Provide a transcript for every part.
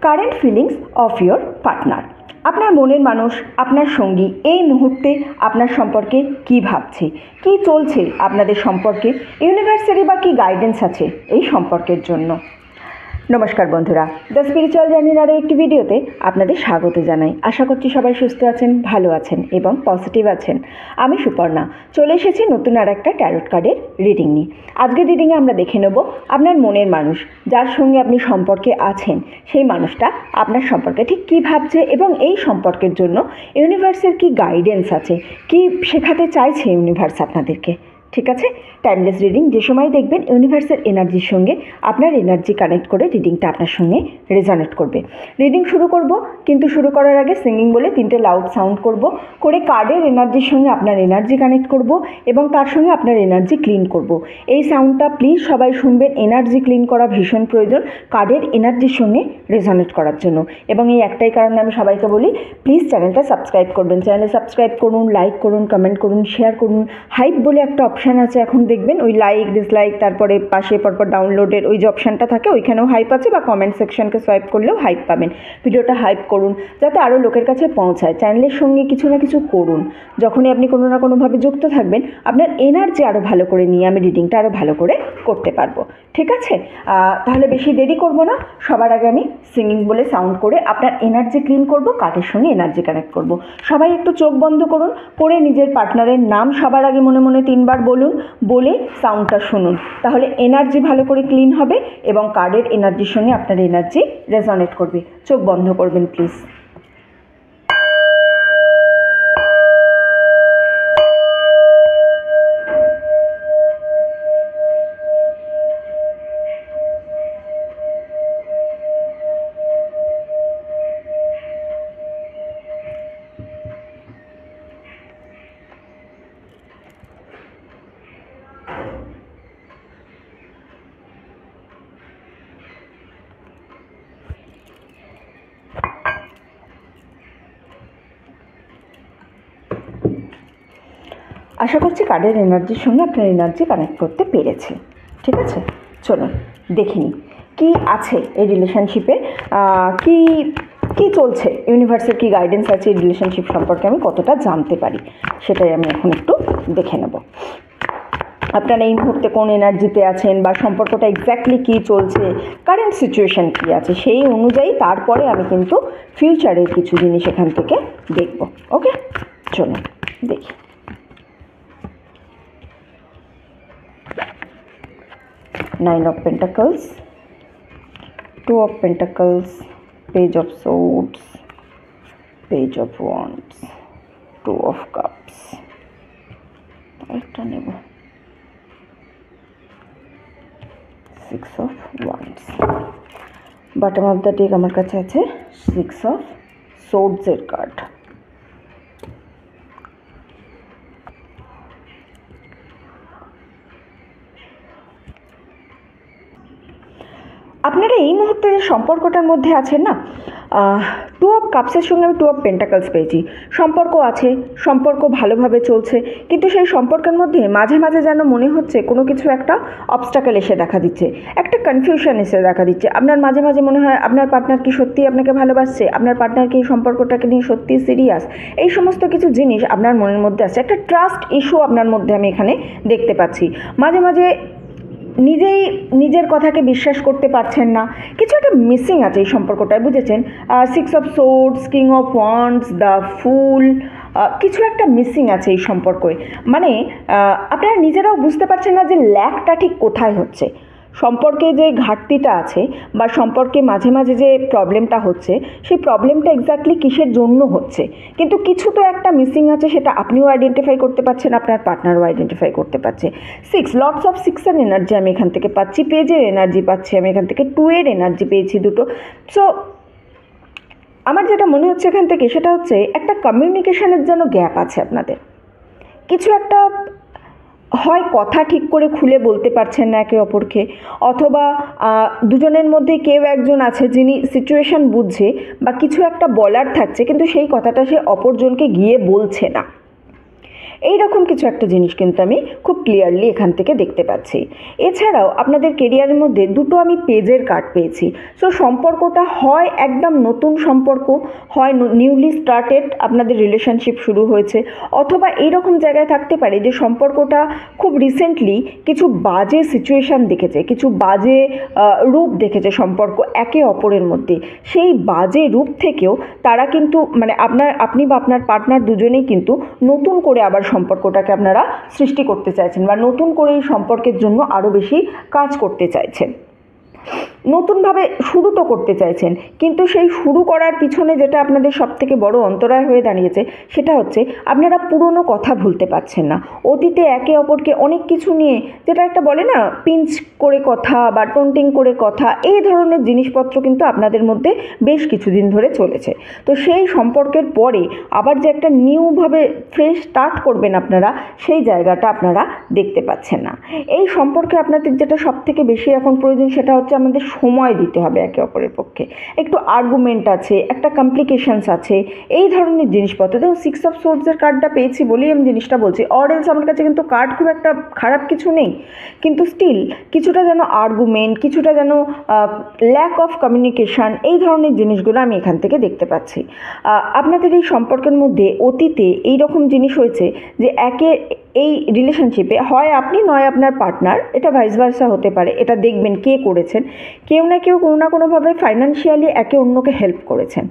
Current feelings of your partner. আপনার মনের মানুষ, আপনার সঙ্গী এই মুহূর্তে আপনার সম্পর্কে কি ভাবছে, কি চলছে আপনাদের সম্পর্কে, ইউনিভার্সেরই বা কী গাইডেন্স আছে এই সম্পর্কের জন্য। নমস্কার বন্ধুরা, দ্য স্পিরিচুয়াল জার্নির আরও একটি ভিডিওতে আপনাদের স্বাগত জানাই। আশা করছি সবাই সুস্থ আছেন, ভালো আছেন এবং পজিটিভ আছেন। আমি সুপর্ণা চলে এসেছি নতুন আর একটা ট্যারোট কার্ডের রিডিং নিয়ে। আজকের রিডিংয়ে আমরা দেখে নেব আপনার মনের মানুষ, যার সঙ্গে আপনি সম্পর্কে আছেন, সেই মানুষটা আপনার সম্পর্কে ঠিক কী ভাবছে এবং এই সম্পর্কের জন্য ইউনিভার্সের কী গাইডেন্স আছে, কী শেখাতে চাইছে ইউনিভার্স আপনাদেরকে। ঠিক আছে, টাইমলেস রিডিং যে সময় দেখবেন ইউনিভার্সের এনার্জির সঙ্গে আপনার এনার্জি কানেক্ট করে রিডিংটা আপনার সঙ্গে রেজনেট করবে। রিডিং শুরু করব, কিন্তু শুরু করার আগে সিঙ্গিং বলে 3টে লাউড সাউন্ড করে কার্ডের এনার্জির সঙ্গে আপনার এনার্জি কানেক্ট করব এবং তার সঙ্গে আপনার এনার্জি ক্লিন করব। এই সাউন্ডটা প্লিজ সবাই শুনবেন। এনার্জি ক্লিন করা ভীষণ প্রয়োজন কার্ডের এনার্জির সঙ্গে রেজনেট করার জন্য। এবং এই একটাই কারণে আমি সবাইকে বলি, প্লিজ চ্যানেলটা সাবস্ক্রাইব করবেন। চ্যানেলে সাবস্ক্রাইব করুন, লাইক করুন, কমেন্ট করুন, শেয়ার করুন। হাইপ বলে একটা অপশান আছে, এখন দেখবেন ওই লাইক ডিসলাইক তারপরে পাশে পরপর ডাউনলোডের ওই যে অপশানটা থাকে, ওইখানেও হাইপ আছে, বা কমেন্ট সেকশনকে সোয়াইপ করলেও হাইপ পাবেন। ভিডিওটা হাইপ করুন যাতে আরও লোকের কাছে পৌঁছায়। চ্যানেলের সঙ্গে কিছু না কিছু করুন। যখনই আপনি কোনো না কোনোভাবে যুক্ত থাকবেন, আপনার এনার্জি আরও ভালো করে নিয়ে আমি রিডিংটা আরও ভালো করে করতে পারবো। ঠিক আছে, তাহলে বেশি দেরি করব না। সবার আগে আমি সিঙ্গিং বলে সাউন্ড করে আপনার এনার্জি ক্লিন করব, কার্ডের সঙ্গে এনার্জি কানেক্ট করব। সবাই একটু চোখ বন্ধ করুন, করে নিজের পার্টনারের নাম সবার আগে মনে মনে 3 বার বলুন, বলে সাউন্ডটা শুনুন। তাহলে এনার্জি ভালো করে ক্লিন হবে এবং কার্ডের এনার্জির সঙ্গে আপনার এনার্জি রেজনেট করবে। চোখ বন্ধ করবেন প্লিজ। আশা করছি কার্ডের এনার্জির সঙ্গে আপনার এনার্জি কানেক্ট করতে পেরেছে। ঠিক আছে, চলুন দেখে নিই কী আছে এই রিলেশনশিপে, কি কি চলছে, ইউনিভার্সের কী গাইডেন্স আছে এই রিলেশনশিপ সম্পর্কে আমি কতটা জানতে পারি, সেটাই আমি এখন একটু দেখে নেব। আপনারা এই মুহূর্তে কোন এনার্জিতে আছেন বা সম্পর্কটা এক্স্যাক্টলি কী চলছে, কারেন্ট সিচুয়েশান কী আছে, সেই অনুযায়ী তারপরে আমি কিন্তু ফিউচারের কিছু জিনিস এখান থেকে দেখব। ওকে, চলুন দেখি। Nine of Pentacles, Two of Pentacles, Page of Swords, Page of Wands, Two of Cups. একটা নেব, Six of Wands. Bottom of the deck আমার কাছে আছে Six of Swords এর কার্ড। আপনারা এই মুহূর্তে যে সম্পর্কটার মধ্যে আছেন না, টু অফ কাপসের সঙ্গে আমি টু অফ পেন্টাকলস পেয়েছি। সম্পর্ক আছে, সম্পর্ক ভালোভাবে চলছে, কিন্তু সেই সম্পর্কের মধ্যে মাঝে মাঝে যেন মনে হচ্ছে কোনো কিছু একটা অবস্টাকেল এসে দেখা দিচ্ছে, একটা কনফিউশন এসে দেখা দিচ্ছে। আপনার মাঝে মাঝে মনে হয় আপনার পার্টনার কি সত্যিই আপনাকে ভালোবাসছে, আপনার পার্টনার কি এই সম্পর্কটাকে নিয়ে সত্যিই সিরিয়াস, এই সমস্ত কিছু জিনিস আপনার মনের মধ্যে আছে। একটা ট্রাস্ট ইস্যু আপনার মধ্যে আমি এখানে দেখতে পাচ্ছি। মাঝে মাঝে নিজের কথাকে বিশ্বাস করতে পারছেন না, কিছু একটা মিসিং আছে এই সম্পর্কটায়, বুঝেছেন? Six of swords, king of wands, the fool, কিছু একটা মিসিং আছে এই সম্পর্কে। মানে আপনারা নিজেরাও বুঝতে পারছেন না যে ল্যাকটা ঠিক কোথায় হচ্ছে, সম্পর্কে যে ঘাটতিটা আছে বা সম্পর্কে মাঝে মাঝে যে প্রবলেমটা হচ্ছে, সেই প্রবলেমটা এক্স্যাক্টলি কিসের জন্য হচ্ছে। কিন্তু কিছু তো একটা মিসিং আছে, সেটা আপনিও আইডেন্টিফাই করতে পারছেন, আপনার পার্টনারও আইডেন্টিফাই করতে পারছে। লটস অফ সিক্সের এনার্জি আমি এখান থেকে পাচ্ছি, পেজের এনার্জি পাচ্ছি আমি এখান থেকে, 2 এর এনার্জি পেয়েছি দুটো। সো আমার যেটা মনে হচ্ছে এখান থেকে, সেটা হচ্ছে একটা কমিউনিকেশনের জন্য গ্যাপ আছে আপনাদের। কিছু একটা হয় কথা ঠিক করে খুলে বলতে পারছেন না একে অপরকে, অথবা দুজনের মধ্যে কেউ একজন আছে যিনি সিচুয়েশান বুঝছে বা কিছু একটা বলার থাকছে, কিন্তু সেই কথাটা সে অপরজনকে গিয়ে বলছে না। এই রকম কিছু একটা জিনিস কিন্তু আমি খুব ক্লিয়ারলি এখান থেকে দেখতে পাচ্ছি। এছাড়াও আপনাদের কেরিয়ারের মধ্যে দুটো আমি পেজের কার্ড পেয়েছি। সো সম্পর্কটা হয় একদম নতুন সম্পর্ক, হয় নিউলি স্টার্টেড আপনাদের রিলেশনশিপ শুরু হয়েছে, অথবা এইরকম জায়গায় থাকতে পারে যে সম্পর্কটা খুব রিসেন্টলি কিছু বাজে সিচুয়েশান দেখেছে, কিছু বাজে রূপ দেখেছে সম্পর্ক একে অপরের মধ্যে। সেই বাজে রূপ থেকেও তারা কিন্তু মানে আপনি বা আপনার পার্টনার দুজনেই কিন্তু নতুন করে আবার সম্পর্কটাকে আপনারা সৃষ্টি করতে চাইছেন বা নতুন করে এই সম্পর্কের জন্য আরও বেশি কাজ করতে চাইছেন, নতুনভাবে শুরু তো করতে চাইছেন। কিন্তু সেই শুরু করার পিছনে যেটা আপনাদের সবথেকে বড় অন্তরায় হয়ে দাঁড়িয়েছে সেটা হচ্ছে আপনারা পুরনো কথা ভুলতে পারছেন না। অতীতে একে অপরকে অনেক কিছু নিয়ে, যেটা একটা বলে না পিঞ্চ করে কথা বা টন্টিং করে কথা, এই ধরনের জিনিসপত্র কিন্তু আপনাদের মধ্যে বেশ কিছুদিন ধরে চলেছে। তো সেই সম্পর্কের পরে আবার যে একটা নিউভাবে ফ্রেশ স্টার্ট করবেন আপনারা, সেই জায়গাটা আপনারা দেখতে পাচ্ছেন না। এই সম্পর্কে আপনাদের যেটা সবথেকে বেশি এখন প্রয়োজন সেটা হচ্ছে আমাদের সময় দিতে হবে একে অপরের পক্ষে। একটু আর্গুমেন্ট আছে, একটা কমপ্লিকেশনস আছে, এই ধরনের জিনিসপত্র। দেখুন 6 অফ সোর্ডসের কার্ডটা পেয়েছি বলেই আমি জিনিসটা বলছি। অর এলস আমার কাছে কিন্তু কার্ড খুব একটা খারাপ কিছু নেই, কিন্তু স্টিল কিছুটা যেন আর্গুমেন্ট, কিছুটা যেন ল্যাক অফ কমিউনিকেশান, এই ধরনের জিনিসগুলো আমি এখান থেকে দেখতে পাচ্ছি। আপনাদের এই সম্পর্কের মধ্যে অতীতে এই রকম জিনিস হয়েছে যে এই রিলেশনশিপে হয় আপনি নয় আপনার পার্টনার, এটা ভাইস ভার্সা হতে পারে, এটা দেখবেন কে করেছেন। কেউ না কেউ কোনো না কোনোভাবে ফাইন্যান্সিয়ালি একে অন্যকে হেল্প করেছেন।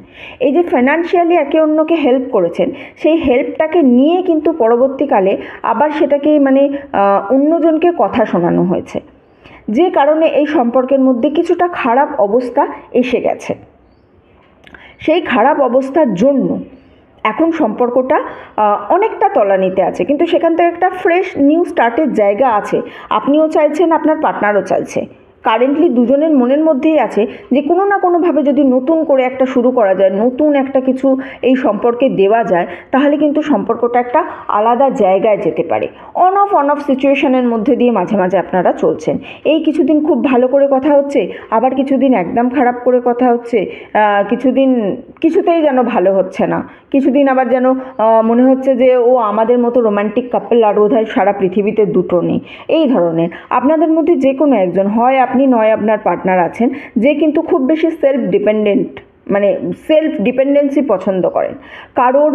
এই যে ফাইন্যান্সিয়ালি একে অন্যকে হেল্প করেছেন, সেই হেল্পটাকে নিয়ে কিন্তু পরবর্তীকালে আবার সেটাকে মানে অন্যজনকে কথা শোনানো হয়েছে, যে কারণে এই সম্পর্কের মধ্যে কিছুটা খারাপ অবস্থা এসে গেছে। সেই খারাপ অবস্থার জন্য এখন সম্পর্কটা অনেকটা তলানিতে আছে, কিন্তু সেখান থেকে একটা ফ্রেশ নিউ স্টার্টের জায়গা আছে। আপনিও চাইছেন, আপনার পার্টনারও চাইছে। কারেন্টলি দুজনের মনের মধ্যেই আছে যে কোনো না কোনোভাবে যদি নতুন করে একটা শুরু করা যায়, নতুন একটা কিছু এই সম্পর্কে দেওয়া যায়, তাহলে কিন্তু সম্পর্কটা একটা আলাদা জায়গায় যেতে পারে। অন অফ সিচুয়েশনের মধ্যে দিয়ে মাঝে মাঝে আপনারা চলছেন। এই কিছুদিন খুব ভালো করে কথা হচ্ছে, আবার কিছুদিন একদম খারাপ করে কথা হচ্ছে, কিছুদিন কিছুতেই যেন ভালো হচ্ছে না, কিছুদিন আবার যেন মনে হচ্ছে যে ও আমাদের মতো রোম্যান্টিক কাপল আর বোধহয় সারা পৃথিবীতে দুটো নেই। এই ধরনের আপনাদের মধ্যে যে কোনো একজন, হয় আপনি নয় আপনার পার্টনার আছেন, যে কিন্তু খুব বেশি সেলফ ডিপেন্ডেন্সি পছন্দ করেন। কারোর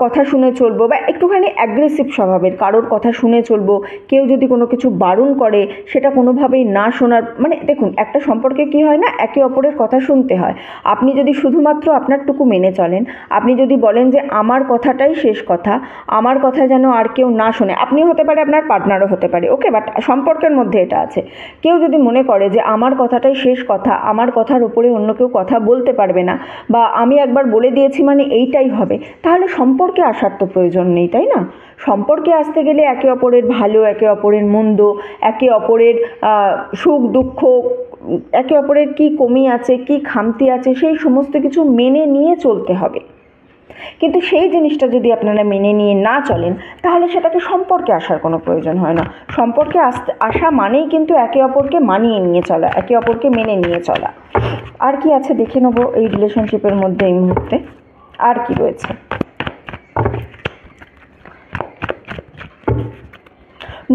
কথা শুনে চলবো বা একটুখানি অ্যাগ্রেসিভ স্বভাবের, কারোর কথা শুনে চলবো। কেউ যদি কোনো কিছু বারণ করে সেটা কোনোভাবেই না শোনার, মানে দেখুন একটা সম্পর্কে কি হয় না, একে অপরের কথা শুনতে হয়। আপনি যদি শুধুমাত্র আপনারটুকু মেনে চলেন, আপনি যদি বলেন যে আমার কথাটাই শেষ কথা, আমার কথা যেন আর কেউ না শোনে, আপনি হতে পারে আপনার পার্টনারও হতে পারে, ওকে, বাট সম্পর্কের মধ্যে এটা আছে। কেউ যদি মনে করে যে আমার কথাটাই শেষ কথা, আমার কথার উপরে অন্য কেউ কথা বলতে পারবে না, বা আমি একবার বলে দিয়েছি মানে এইটাই হবে, তাহলে সম্পর্কে আসার তো প্রয়োজন নেই, তাই না? সম্পর্কে আসতে গেলে একে অপরের ভালো, একে অপরের মন্দ, একে অপরের সুখ দুঃখ, একে অপরের কী কমি আছে, কী খামতি আছে, সেই সমস্ত কিছু মেনে নিয়ে চলতে হবে। কিন্তু সেই জিনিসটা যদি আপনারা মেনে নিয়ে না চলেন, তাহলে সেটাকে সম্পর্কে আসার কোনো প্রয়োজন হয় না। সম্পর্কে আসা মানেই কিন্তু একে অপরকে মানিয়ে নিয়ে চলা, একে অপরকে মেনে নিয়ে চলা। আর কি আছে দেখে নেবো এই রিলেশনশিপের মধ্যে এই মুহূর্তে আর কি রয়েছে।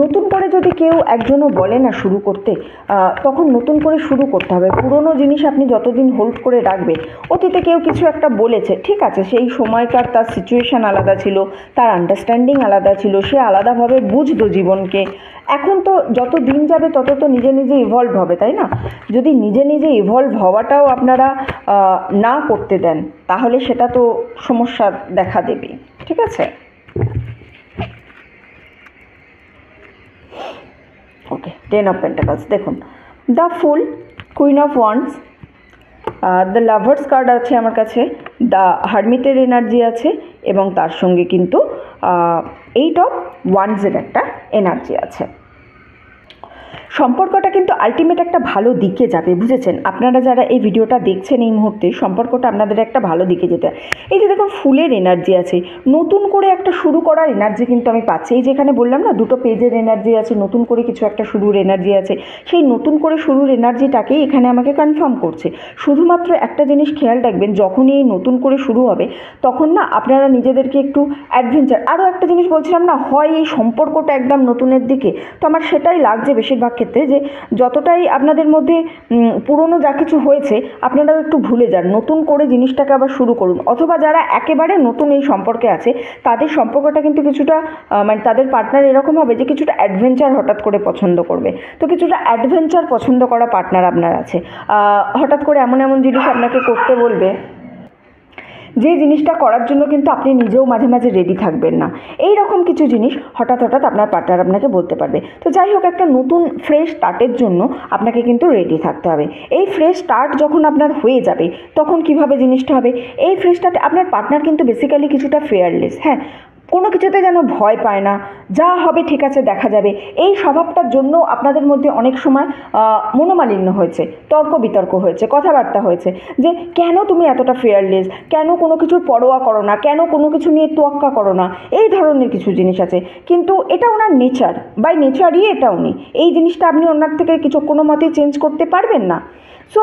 নতুন করে যদি কেউ একজনও বলে না শুরু করতে, তখন নতুন করে শুরু করতে হবে। পুরনো জিনিস আপনি যতদিন হোল্ড করে রাখবেন, অতীতে কেউ কিছু একটা বলেছে, ঠিক আছে, সেই সময়কার তার সিচুয়েশান আলাদা ছিল, তার আন্ডারস্ট্যান্ডিং আলাদা ছিল, সে আলাদাভাবে বুঝতো জীবনকে। এখন তো যত দিন যাবে তত তো নিজে নিজে ইভলভ হবে, তাই না? যদি নিজে নিজে ইভলভ হওয়াটাও আপনারা না করতে দেন, তাহলে সেটা তো সমস্যা দেখা দেবে, ঠিক আছে? ওকে, 10 অফ পেন্টাকলস। দেখুন the full, queen of wands, the lovers card আছে আমার কাছে, দ্য হারমিটের এনার্জি আছে, এবং তার সঙ্গে কিন্তু 8 অফ ওয়ান্ডসের একটা এনার্জি আছে। সম্পর্কটা কিন্তু আলটিমেট একটা ভালো দিকে যাবে, বুঝেছেন? আপনারা যারা এই ভিডিওটা দেখছেন এই মুহূর্তে, সম্পর্কটা আপনাদের একটা ভালো দিকে যেতে। এই যে দেখুন ফুলের এনার্জি আছে, নতুন করে একটা শুরু করার এনার্জি কিন্তু আমি পাচ্ছি। এই যেখানে বললাম না দুটো পেজের এনার্জি আছে, নতুন করে কিছু একটা শুরুর এনার্জি আছে, সেই নতুন করে শুরুর এনার্জিটাকেই এখানে আমাকে কনফার্ম করছে। শুধুমাত্র একটা জিনিস খেয়াল রাখবেন, যখনই এই নতুন করে শুরু হবে তখন না আপনারা নিজেদেরকে একটু অ্যাডভেঞ্চার, আরও একটা জিনিস বলছিলাম না, হয় এই সম্পর্কটা একদম নতুনের দিকে, তো আমার সেটাই লাগছে বেশিরভাগ ক্ষেত্রে, যে যতটাই আপনাদের মধ্যে পুরনো যা কিছু হয়েছে আপনারাও একটু ভুলে যান, নতুন করে জিনিসটাকে আবার শুরু করুন। অথবা যারা একেবারে নতুন এই সম্পর্কে আছে তাদের সম্পর্কটা কিন্তু কিছুটা মানে তাদের পার্টনার এরকম হবে যে কিছুটা অ্যাডভেঞ্চার হঠাৎ করে পছন্দ করবে। তো কিছুটা অ্যাডভেঞ্চার পছন্দ করা পার্টনার আপনার আছে, হঠাৎ করে এমন এমন জিনিস আপনাকে করতে বলবে যে জিনিসটা করার জন্য কিন্তু আপনি নিজেও মাঝে মাঝে রেডি থাকবেন না। এই রকম কিছু জিনিস হঠাৎ হঠাৎ আপনার পার্টনার আপনাকে বলতে পারবে। তো যাই হোক, একটা নতুন ফ্রেশ স্টার্টের জন্য আপনাকে কিন্তু রেডি থাকতে হবে। এই ফ্রেশ স্টার্ট যখন আপনার হয়ে যাবে তখন কিভাবে জিনিসটা হবে, এই ফ্রেশ স্টার্টে আপনার পার্টনার কিন্তু বেসিক্যালি কিছুটা ফেয়ারলেস, হ্যাঁ, কোনো কিছুতে যেন ভয় পায় না, যা হবে ঠিক আছে দেখা যাবে, এই স্বভাবটার জন্য আপনাদের মধ্যে অনেক সময় মনোমালিন্য হয়েছে, তর্ক বিতর্ক হয়েছে, কথাবার্তা হয়েছে, যে কেন তুমি এতটা ফেয়ারলেস, কেন কোনো কিছুর পরোয়া করো না, কেন কোনো কিছু নিয়ে তোয়াক্কা করো না, এই ধরনের কিছু জিনিস আছে। কিন্তু এটা ওনার নেচার, বাই নেচারই এটা উনি, এই জিনিসটা আপনি ওনার থেকে কিছু কোনো মতেই চেঞ্জ করতে পারবেন না। সো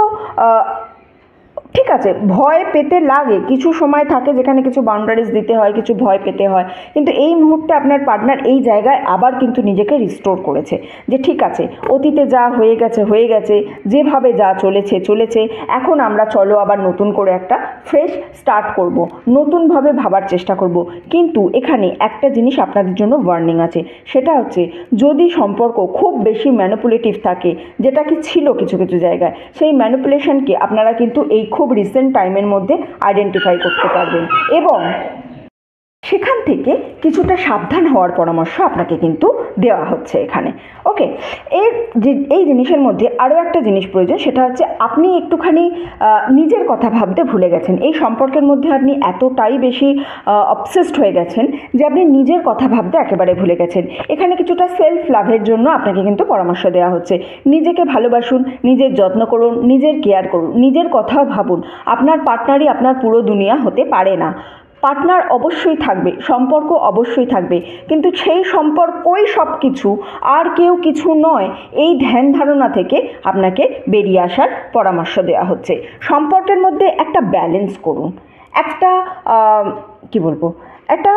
ঠিক আছে, ভয় পেতে লাগে, কিছু সময় থাকে যেখানে কিছু বাউন্ডারিজ দিতে হয়, কিছু ভয় পেতে হয়, কিন্তু এই মুহূর্তে আপনার পার্টনার এই জায়গায় আবার কিন্তু নিজেকে রিস্টোর করেছে, যে ঠিক আছে অতীতে যা হয়ে গেছে হয়ে গেছে, যেভাবে যা চলেছে চলেছে, এখন আমরা চলো আবার নতুন করে একটা ফ্রেশ স্টার্ট করব, নতুনভাবে ভাবার চেষ্টা করব। কিন্তু এখানে একটা জিনিস আপনাদের জন্য ওয়ার্নিং আছে, সেটা হচ্ছে যদি সম্পর্ক খুব বেশি ম্যানিপুলেটিভ থাকে, যেটা কি ছিল কিছু কিছু জায়গায়, সেই ম্যানিপুলেশনকে আপনারা কিন্তু এই খুব রিসেন্ট টাইমের মধ্যে আইডেন্টিফাই করতে পারবেন এবং সেখান থেকে কিছুটা সাবধান হওয়ার পরামর্শ আপনাকে কিন্তু দেওয়া হচ্ছে এখানে। ওকে, এই জিনিসের মধ্যে আরও একটা জিনিস প্রয়োজন, সেটা হচ্ছে আপনি একটুখানি নিজের কথা ভাবতে ভুলে গেছেন। এই সম্পর্কের মধ্যে আপনি এতটাই বেশি অবসেসড হয়ে গেছেন যে আপনি নিজের কথা ভাবতে একেবারে ভুলে গেছেন। এখানে কিছুটা সেলফ লাভের জন্য আপনাকে কিন্তু পরামর্শ দেওয়া হচ্ছে। নিজেকে ভালোবাসুন, নিজের যত্ন করুন, নিজের কেয়ার করুন, নিজের কথাও ভাবুন। আপনার পার্টনারই আপনার পুরো দুনিয়া হতে পারে না। পার্টনার অবশ্যই থাকবে, সম্পর্ক অবশ্যই থাকবে, কিন্তু সেই সম্পর্কই সব কিছু, আর কেউ কিছু নয়, এই ধ্যান ধারণা থেকে আপনাকে বেরিয়ে আসার পরামর্শ দেওয়া হচ্ছে। সম্পর্কের মধ্যে একটা ব্যালেন্স করুন, একটা কি বলবো, একটা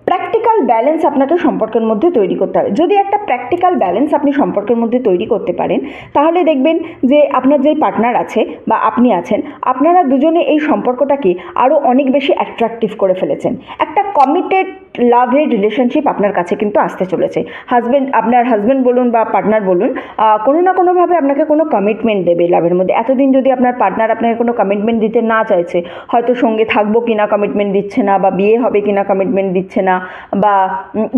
প্র্যাকটিক্যাল ব্যালেন্স আপনাকে সম্পর্কের মধ্যে তৈরি করতে হবে। যদি একটা প্র্যাকটিক্যাল ব্যালেন্স আপনি সম্পর্কের মধ্যে তৈরি করতে পারেন, তাহলে দেখবেন যে আপনার যেই পার্টনার আছে বা আপনি আছেন, আপনারা দুজনে এই সম্পর্কটাকে আরও অনেক বেশি অ্যাট্রাকটিভ করে ফেলেছেন। একটা কমিটেড লাভের রিলেশনশিপ আপনার কাছে কিন্তু আসতে চলেছে। আপনার হাজব্যান্ড বলুন বা পার্টনার বলুন, কোনো না কোনোভাবে আপনাকে কোনো কমিটমেন্ট দেবে লাভের মধ্যে। এতদিন যদি আপনার পার্টনার আপনাকে কোনো কমিটমেন্ট দিতে না চাইছে, হয়তো সঙ্গে থাকবো কিনা কমিটমেন্ট দিচ্ছে না, বা বিয়ে হবে কিনা কমিটমেন্ট দিচ্ছে না, বা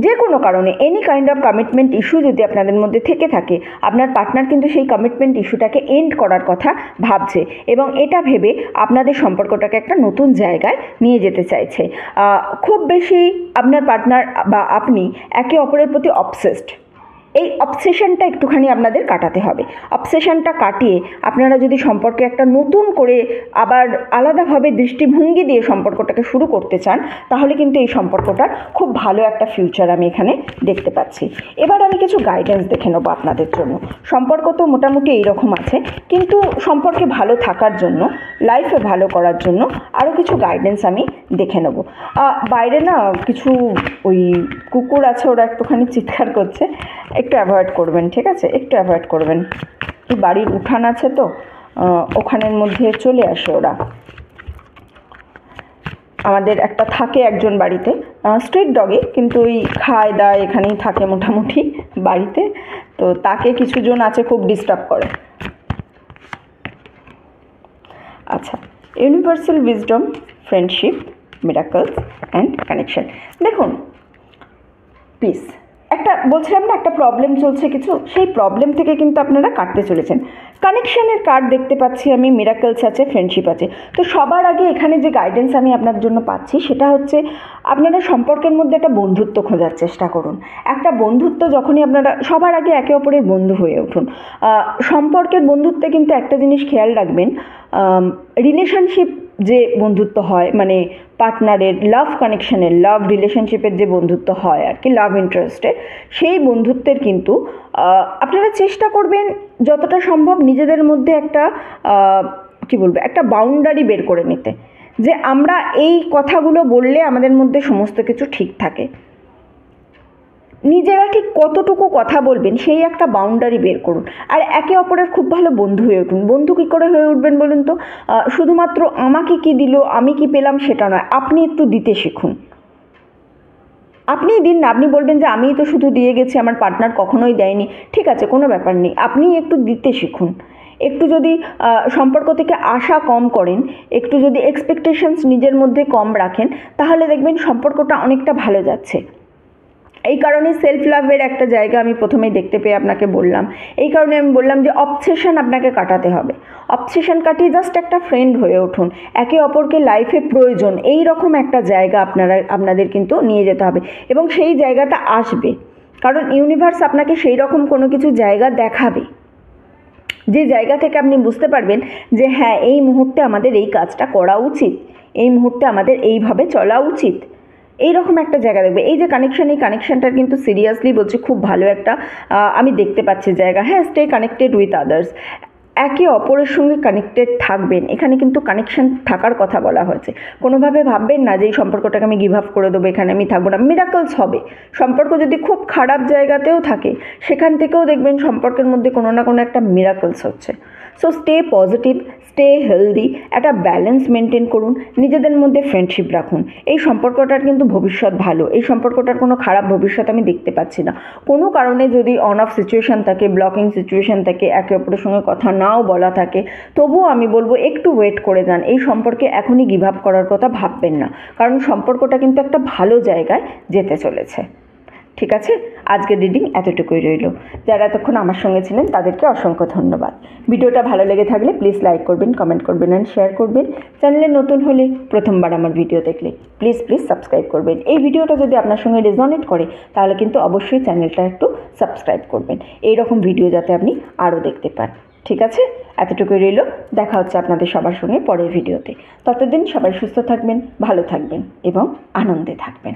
যে কোনো কারণে any kind of commitment issue যদি আপনাদের মধ্যে থেকে থাকে, আপনার পার্টনার কিন্তু সেই কমিটমেন্ট ইস্যুটাকে এন্ড করার কথা ভাবছে এবং এটা ভেবে আপনাদের সম্পর্কটাকে একটা নতুন জায়গায় নিয়ে যেতে চাইছে। খুব বেশি আপনার পার্টনার বা আপনি একে অপরের প্রতি অবসেসড, এই অবসেশনটা একটুখানি আপনাদের কাটাতে হবে। অবসেশনটা কাটিয়ে আপনারা যদি সম্পর্কে একটা নতুন করে আবার আলাদাভাবে দৃষ্টিভঙ্গি দিয়ে সম্পর্কটাকে শুরু করতে চান, তাহলে কিন্তু এই সম্পর্কটার খুব ভালো একটা ফিউচার আমি এখানে দেখতে পাচ্ছি। এবার আমি কিছু গাইডেন্স দেখে নেবো আপনাদের জন্য। সম্পর্ক তো মোটামুটি এইরকম আছে, কিন্তু সম্পর্কে ভালো থাকার জন্য, লাইফে ভালো করার জন্য আরও কিছু গাইডেন্স আমি দেখে নেবো। বাইরে না কিছু ওই কুকুর আছে, ওরা একটুখানি চিৎকার করছে, একটু অ্যাভয়েড করবেন, ঠিক আছে? একটু অ্যাভয়েড করবেন। এই বাড়ির উঠান আছে তো, ওখানের মধ্যে চলে আসে ওরা। আমাদের একটা থাকে একজন বাড়িতে, স্ট্রিট ডগে, কিন্তু ওই খায় দায় এখানেই থাকে মোটামুটি বাড়িতে, তো তাকে কিছুজন আছে খুব ডিস্টার্ব করে। আচ্ছা, universal wisdom, friendship, miracles and connection. দেখুন প্লিজ, একটা বলছিলাম না একটা প্রবলেম চলছে কিছু, সেই প্রবলেম থেকে কিন্তু আপনারা কাটতে চলেছেন। কানেকশানের কার্ড দেখতে পাচ্ছি আমি, মিরাকলস আছে, ফ্রেন্ডশিপ আছে। তো সবার আগে এখানে যে গাইডেন্স আমি আপনার জন্য পাচ্ছি সেটা হচ্ছে আপনারা সম্পর্কের মধ্যে একটা বন্ধুত্ব খোঁজার চেষ্টা করুন। একটা বন্ধুত্ব যখনই আপনারা সবার আগে একে অপরের বন্ধু হয়ে উঠুন। সম্পর্কের বন্ধুত্বে কিন্তু একটা জিনিস খেয়াল রাখবেন, রিলেশনশিপ যে বন্ধুত্ব হয় মানে পার্টনারের লাভ কানেকশনের, লাভ রিলেশনশিপের যে বন্ধুত্ব হয় আর কি, লাভ ইন্টারেস্টের, সেই বন্ধুত্বের কিন্তু আপনারা চেষ্টা করবেন যতটা সম্ভব নিজেদের মধ্যে একটা কী বলবো, একটা বাউন্ডারি বের করে নিতে, যে আমরা এই কথাগুলো বললে আমাদের মধ্যে সমস্ত কিছু ঠিক থাকে। নিজেরা ঠিক কতটুকু কথা বলবেন সেই একটা বাউন্ডারি বের করুন, আর একে অপরের খুব ভালো বন্ধু হয়ে উঠুন। বন্ধু কী করে হয়ে উঠবেন বলুন তো? শুধুমাত্র আমাকে কি দিল, আমি কি পেলাম সেটা নয়, আপনি একটু দিতে শিখুন। আপনিই দিন না, আপনি বলবেন যে আমিই তো শুধু দিয়ে গেছি, আমার পার্টনার কখনোই দেয়নি। ঠিক আছে, কোনো ব্যাপার নেই, আপনিই একটু দিতে শিখুন। একটু যদি সম্পর্ক থেকে আশা কম করেন, একটু যদি এক্সপেকটেশনস নিজের মধ্যে কম রাখেন, তাহলে দেখবেন সম্পর্কটা অনেকটা ভালো যাচ্ছে। এই কারণে সেলফ লাভের একটা জায়গা আমি প্রথমেই দেখতে পেয়ে আপনাকে বললাম। এই কারণে আমি বললাম যে অবসেশন আপনাকে কাটাতে হবে। অবসেশন কাটিয়ে জাস্ট একটা ফ্রেন্ড হয়ে উঠুন, একে অপরকে লাইফে প্রয়োজন এই রকম একটা জায়গা আপনাদের কিন্তু নিয়ে যেতে হবে, এবং সেই জায়গাটা আসবে, কারণ ইউনিভার্স আপনাকে সেই রকম কোনো কিছু জায়গা দেখাবে যে জায়গা থেকে আপনি বুঝতে পারবেন যে হ্যাঁ, এই মুহূর্তে আমাদের এই কাজটা করা উচিত, এই মুহূর্তে আমাদের এইভাবে চলা উচিত। এইরকম একটা জায়গা দেখবে। এই যে কানেকশান, এই কানেকশানটার কিন্তু সিরিয়াসলি বলছি খুব ভালো একটা আমি দেখতে পাচ্ছি জায়গা। হ্যাঁ, স্টে কানেক্টেড উইথ আদার্স, একে অপরের সঙ্গে কানেক্টেড থাকবেন। এখানে কিন্তু কানেকশান থাকার কথা বলা হয়েছে। কোনোভাবে ভাববেন না যে এই সম্পর্কটাকে আমি গিভ আপ করে দেবো, এখানে আমি থাকবো না। মিরাকলস হবে। সম্পর্ক যদি খুব খারাপ জায়গাতেও থাকে, সেখান থেকেও দেখবেন সম্পর্কের মধ্যে কোনো না কোনো একটা মিরাকলস হচ্ছে। So stay positive, stay healthy, একটা ব্যালেন্স মেনটেন করুন, নিজেদের মধ্যে ফ্রেন্ডশিপ রাখুন। এই সম্পর্কটার কিন্তু ভবিষ্যৎ ভালো, এই সম্পর্কটার কোনো খারাপ ভবিষ্যৎ আমি দেখতে পাচ্ছি না। কোনো কারণে যদি অন অফ সিচুয়েশান থাকে, ব্লকিং সিচুয়েশান থাকে, একে অপরের সঙ্গে কথা নাও বলা থাকে, তবুও আমি বলবো একটু ওয়েট করে যান। এই সম্পর্কে এখনই গিভ আপ করার কথা ভাববেন না, কারণ সম্পর্কটা কিন্তু একটা ভালো জায়গায় যেতে চলেছে। ঠিক আছে, আজকের রিডিং এতটুকুই রইল। যারা এতক্ষণ আমার সঙ্গে ছিলেন তাদেরকে অসংখ্য ধন্যবাদ। ভিডিওটা ভালো লেগে থাকলে প্লিজ লাইক করবেন, কমেন্ট করবেন অ্যান্ড শেয়ার করবেন। চ্যানেলে নতুন হলে, প্রথমবার আমার ভিডিও দেখলে প্লিজ সাবস্ক্রাইব করবেন। এই ভিডিওটা যদি আপনার সঙ্গে রেজনেট করে তাহলে কিন্তু অবশ্যই চ্যানেলটা একটু সাবস্ক্রাইব করবেন, এইরকম ভিডিও যাতে আপনি আরও দেখতে পান। ঠিক আছে, এতটুকুই রইল। দেখা হচ্ছে আপনাদের সবার সঙ্গে পরের ভিডিওতে। ততদিন সবাই সুস্থ থাকবেন, ভালো থাকবেন এবং আনন্দে থাকবেন।